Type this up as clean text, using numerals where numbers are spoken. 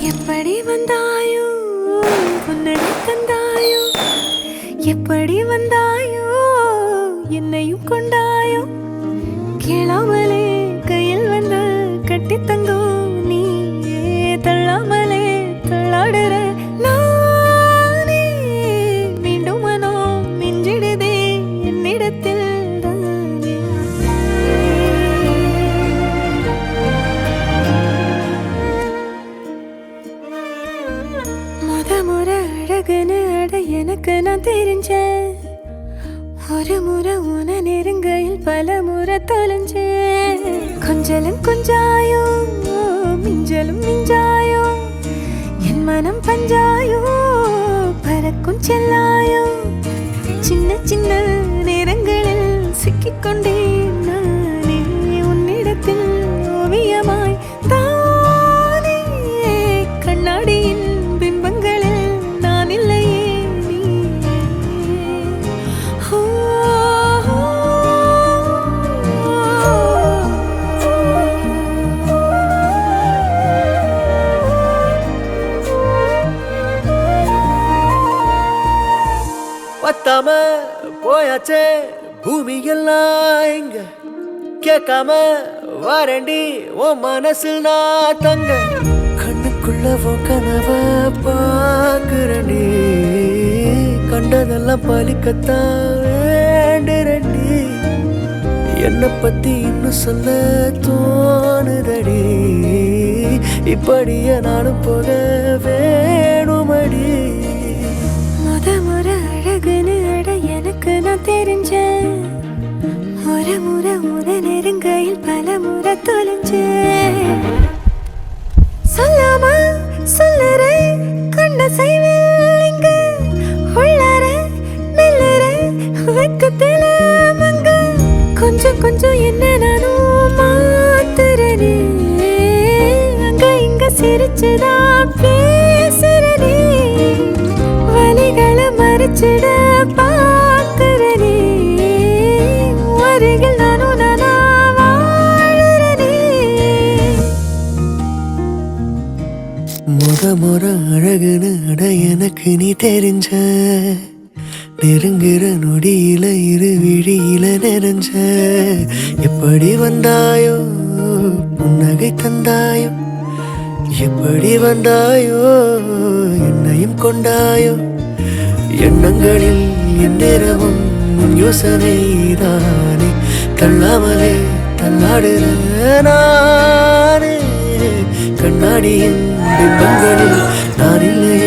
எப்படி வந்தாயோ உன்னடி தந்தாயோ எப்படி வந்தாயோ என்னையும் கொண்டாயோ கேளாமலே கையில் வந்து கட்டி தங்கோ நீ தள்ளாமலே தள்ளாடுற நானே மீண்டும் மனோ மிஞ்சிடுதே என்னிடத்தில் முறை அழகுன்னு அட எனக்கு நான் தெரிஞ்சேன் ஒரு முறை உன நெருங்கையில் பல முறை தொலைஞ்சேன் கொஞ்சலும் கொஞ்சாயோ மிஞ்சலும் மிஞ்சாயோ என் மனம் பஞ்சாயோ பறக்கும் செல்லாயோ சின்ன சின்ன நேரங்களில் சிக்கிக்கொண்டேன் நானே உன்னிடத்தில் ஓவியமாய் தானே கண்ணாடியின் பிம்பங்களில் நான் இல்லையே நீ பத்தாம போயாச்சே பூமி எல்லாம் இங்க கேட்காம வாரண்டி ஓ மனசில் நான் தங்க கண்ணுக்குள்ள உன் கனவ பாக்குறண்டி கண்டதெல்லாம் பலிக்கத்தான் வேண்டுரண்டி என்னை பத்தி இன்னும் சொல்ல தோணுதடி இப்படியே நானும் போக வேணுமடி முறை அழகுன்னு அட எனக்கு நான் தெரிஞ்சேன் ஒரு முறை உன நெருங்கையில் பல முறை தொலைஞ்சேன் சொல்லாம சொல்லுறே கண்ட செய்வேன் இங்க உள்ளார மெல்லுற வெக்கத்தில மங்க கொஞ்சம் கொஞ்சம் என்ன நானும் மாத்துறனே அங்க இங்க சிரிச்சுதான் பேசுறனே வலிகளை மறைச்சிட பாக்குறனே அருகில் நானும் நானா வாழுறனே முறை அழகுன்னு அட எனக்கு நீ தெரிஞ்ச நெருங்குற நொடியில இரு விழியில நிறைஞ்ச எப்படி வந்தாயோ புன்னகை தந்தாயோ எப்படி வந்தாயோ என்னையும் கொண்டாயோ எண்ணங்களில் எந்நேரமும் உன் யோசனை தானே தள்ளாமலே தள்ளாடுற நானே கண்ணாடியின் பிம்பங்களில் நான் இல்லை